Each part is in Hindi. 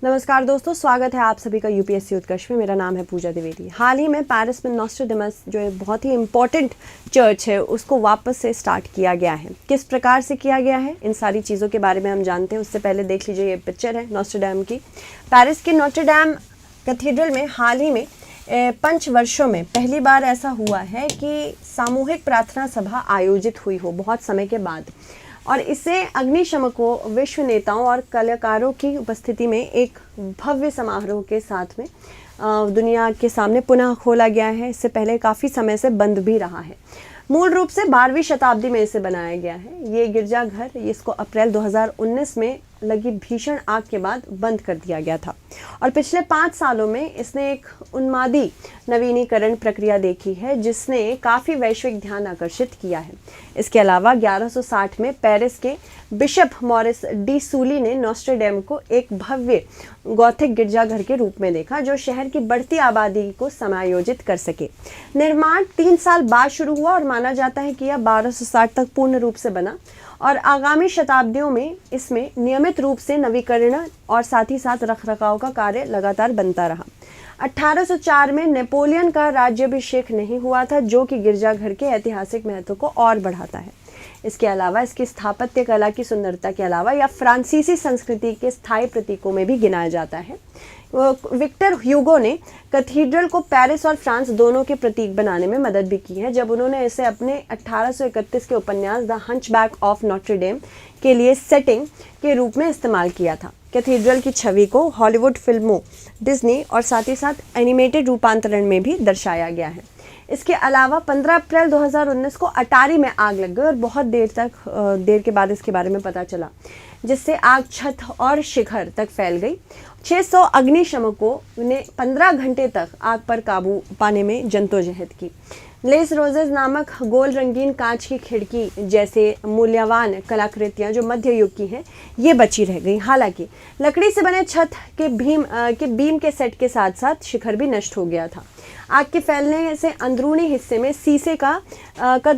नमस्कार दोस्तों, स्वागत है आप सभी का यूपीएससी उत्कर्ष में। मेरा नाम है पूजा द्विवेदी। हाल ही में पेरिस में नोस्ट्राडामस जो एक बहुत ही इम्पॉर्टेंट चर्च है उसको वापस से स्टार्ट किया गया है। किस प्रकार से किया गया है, इन सारी चीज़ों के बारे में हम जानते हैं। उससे पहले देख लीजिए, ये पिक्चर है नोस्ट्राडाम की। पेरिस के नोट्रे-डेम कैथेड्रल में हाल ही में 5 वर्षों में पहली बार ऐसा हुआ है कि सामूहिक प्रार्थना सभा आयोजित हुई हो बहुत समय के बाद, और इसे अग्निशमकों, विश्व नेताओं और कलाकारों की उपस्थिति में एक भव्य समारोह के साथ में दुनिया के सामने पुनः खोला गया है। इससे पहले काफ़ी समय से बंद भी रहा है। मूल रूप से 12वीं शताब्दी में इसे बनाया गया है। ये गिरजाघर, इसको अप्रैल 2019 में लगी भीषण आग के बाद बंद कर दिया गया था, और पिछले 5 सालों में इसने एक उन्मादी नवीनीकरण प्रक्रिया देखी है जिसने काफ़ी वैश्विक ध्यान आकर्षित किया है। इसके अलावा 1160 में पेरिस के बिशप मॉरिस डी सूली ने नोस्ट्राडाम को एक भव्य गॉथिक गिरजाघर के रूप में देखा जो शहर की बढ़ती आबादी को समायोजित कर सके। निर्माण 3 साल बाद शुरू हुआ और माना जाता है कि यह 1260 तक पूर्ण रूप से बना, और आगामी शताब्दियों में इसमें नियमित रूप से नवीकरण और साथ ही साथ रखरखाव का कार्य लगातार बनता रहा। 1804 में नेपोलियन का राज्याभिषेक नहीं हुआ था, जो कि गिरजाघर के ऐतिहासिक महत्व को और बढ़ाता है। इसके अलावा इसकी स्थापत्य कला की सुंदरता के अलावा यह फ्रांसीसी संस्कृति के स्थायी प्रतीकों में भी गिनाया जाता है। विक्टर ह्यूगो ने कैथेड्रल को पेरिस और फ्रांस दोनों के प्रतीक बनाने में मदद भी की है, जब उन्होंने इसे अपने 1831 के उपन्यास द हंचबैक ऑफ नोट्रे-डेम के लिए सेटिंग के रूप में इस्तेमाल किया था। कैथेड्रल की छवि को हॉलीवुड फिल्मों, डिज्नी और साथ ही साथ एनिमेटेड रूपांतरण में भी दर्शाया गया है। इसके अलावा 15 अप्रैल 2019 को अटारी में आग लग गई और बहुत देर के बाद इसके बारे में पता चला, जिससे आग छत और शिखर तक फैल गई। 600 अग्निशमकों ने 15 घंटे तक आग पर काबू पाने में जद्दोजहद की। लेस रोजेस नामक गोल रंगीन कांच की खिड़की जैसे मूल्यवान कलाकृतियां जो मध्य युग की हैं, ये बची रह गई। हालांकि लकड़ी से बने छत के बीम के सेट के साथ साथ शिखर भी नष्ट हो गया था। आग के फैलने से अंदरूनी हिस्से में शीशे का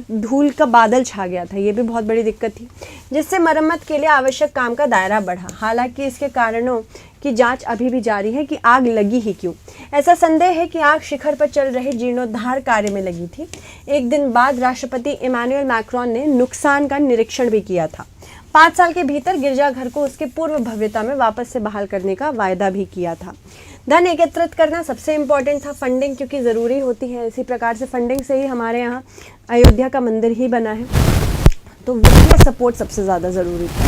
धूल का बादल छा गया था। ये भी बहुत बड़ी दिक्कत थी, जिससे मरम्मत के लिए आवश्यक काम का दायरा बढ़ा। हालांकि इसके कारणों की जांच अभी भी जारी है कि आग लगी ही क्यों। ऐसा संदेह है कि आग शिखर पर चल रहे जीर्णोद्धार कार्य में लगी थी। एक दिन बाद राष्ट्रपति इमैनुअल मैक्रोन ने नुकसान का निरीक्षण भी किया था। 5 साल के भीतर गिरजाघर को उसके पूर्व भव्यता में वापस से बहाल करने का वायदा भी किया था। धन एकत्रित करना सबसे इम्पोर्टेंट था, फंडिंग क्योंकि ज़रूरी होती है। इसी प्रकार से फंडिंग से ही हमारे यहाँ अयोध्या का मंदिर ही बना है, तो वित्तीय सपोर्ट सबसे ज़्यादा ज़रूरी था।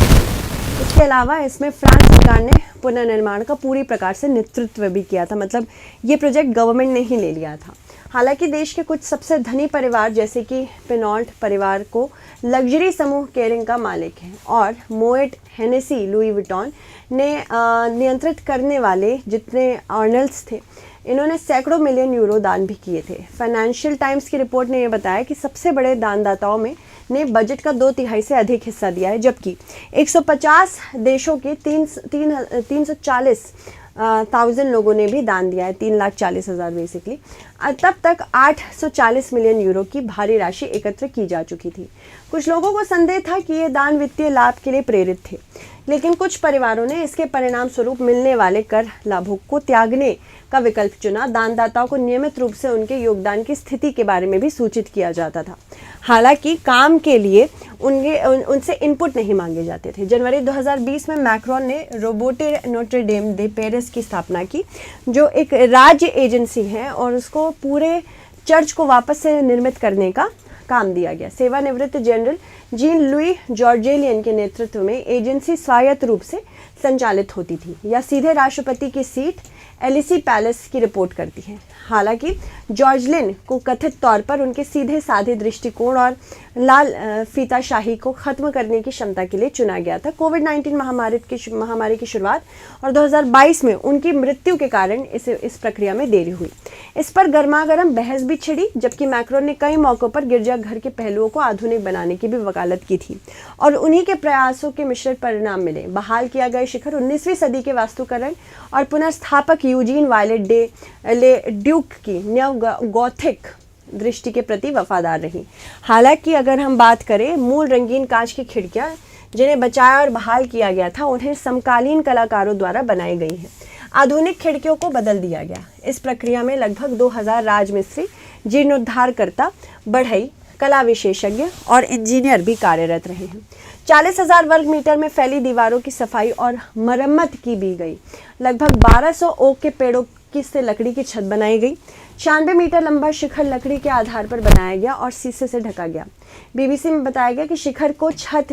इसके अलावा इसमें फ्रांस सरकार ने पुनर्निर्माण का पूरी प्रकार से नेतृत्व भी किया था, मतलब ये प्रोजेक्ट गवर्नमेंट ने ही ले लिया था। हालांकि देश के कुछ सबसे धनी परिवार जैसे कि पेनॉल्ट परिवार को लग्जरी समूह केरिंग का मालिक है, और मोएट, हेनेसी, लुई विटॉन ने नियंत्रित करने वाले जितने अर्नल्स थे, इन्होंने सैकड़ों मिलियन यूरो दान भी किए थे। फाइनेंशियल टाइम्स की रिपोर्ट ने यह बताया कि सबसे बड़े दानदाताओं में ने बजट का 2/3 से अधिक हिस्सा दिया है, जबकि 150 देशों के 340,000 लोगों ने भी दान दिया है, 3,40,000 बेसिकली। तब तक 840 मिलियन यूरो की भारी राशि एकत्र की जा चुकी थी। कुछ लोगों को संदेह था कि ये दान वित्तीय लाभ के लिए प्रेरित थे, लेकिन कुछ परिवारों ने इसके परिणाम स्वरूप मिलने वाले कर लाभों को त्यागने का विकल्प चुना। दानदाताओं को नियमित रूप से उनके योगदान की स्थिति के बारे में भी सूचित किया जाता था। हालांकि काम के लिए उनसे इनपुट नहीं मांगे जाते थे। जनवरी 2020 में मैक्रोन ने रोबोटे नोट्रे-डेम दे पेरिस की स्थापना की, जो एक राज्य एजेंसी है, और उसको पूरे चर्च को वापस से निर्मित करने का काम दिया गया। सेवानिवृत्त जनरल जीन लुई जॉर्जेलियन के नेतृत्व में एजेंसी स्वायत्त रूप से संचालित होती थी। यह सीधे राष्ट्रपति की सीट एलिसी पैलेस की रिपोर्ट करती है। हालांकि जॉर्जलिन को कथित तौर पर उनके सीधे साधे दृष्टिकोण और लाल फीताशाही को खत्म करने की क्षमता के लिए चुना गया था। कोविड-19 महामारी की शुरुआत और 2022 में उनकी मृत्यु के कारण इस प्रक्रिया में देरी हुई। इस पर गर्मागर्म बहस भी छिड़ी, जबकि मैक्रोन ने कई मौकों पर गिरजाघर के पहलुओं को आधुनिक बनाने की भी वकालत की थी, और उन्हीं के प्रयासों के मिश्रित परिणाम मिले। बहाल किया गया शिखर 19वीं सदी के वास्तुकरण और पुनर्स्थापक यूजीन वायलेट ले ड्यूक की न्यू गॉथिक दृष्टि के प्रति वफादार रही। हालांकि अगर हम बात करें मूल रंगीन कांच की खिड़कियां जिन्हें बचाया और बहाल किया गया था उन्हें समकालीन कलाकारों द्वारा बनाई गई हैं। आधुनिक खिड़कियों को बदल दिया गया। इस प्रक्रिया में लगभग 2000 राजमिस्त्री, जीर्णोद्धारकर्ता, बढ़ई, कला विशेषज्ञ और इंजीनियर भी कार्यरत रहे हैं। 40,000 वर्ग मीटर में फैली दीवारों की सफाई और मरम्मत की भी गई। लगभग 1200 ओक के पेड़ों की से लकड़ी की छत बनाई गई। 96 मीटर लंबा शिखर लकड़ी के आधार पर बनाया गया और शीशे से ढका गया। बीबीसी में बताया गया कि शिखर को छत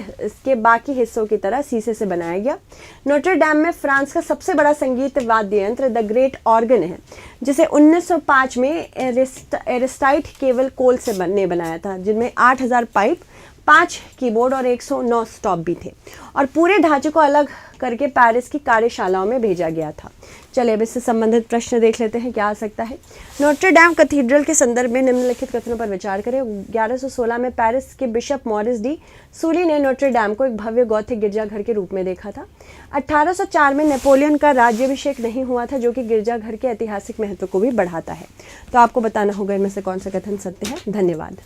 के बाकी हिस्सों की तरह शीशे से बनाया गया। नोटर डैम में फ्रांस का सबसे बड़ा संगीत वाद्य यंत्र द ग्रेट ऑर्गन है, जिसे 1905 में एरिस्टाइट केवल कोल से बनाया था, जिनमें 8000 पाइप, 5 कीबोर्ड और 109 स्टॉप भी थे और पूरे ढांचे को अलग करके पेरिस की कार्यशालाओं में भेजा गया था। चलिए अब इससे संबंधित प्रश्न देख लेते हैं, क्या आ सकता है। नोटर डैम कैथीड्रल के संदर्भ में निम्नलिखित कथनों पर विचार करें। 1116 में पेरिस के बिशप मॉरिस डी सूली ने नोटर डैम को एक भव्य गौथिक गिरजाघर के रूप में देखा था। 1804 में नेपोलियन का राज्याभिषेक नहीं हुआ था, जो कि गिरजाघर के ऐतिहासिक महत्व को भी बढ़ाता है। तो आपको बताना होगा इनमें से कौन सा कथन सत्य है। धन्यवाद।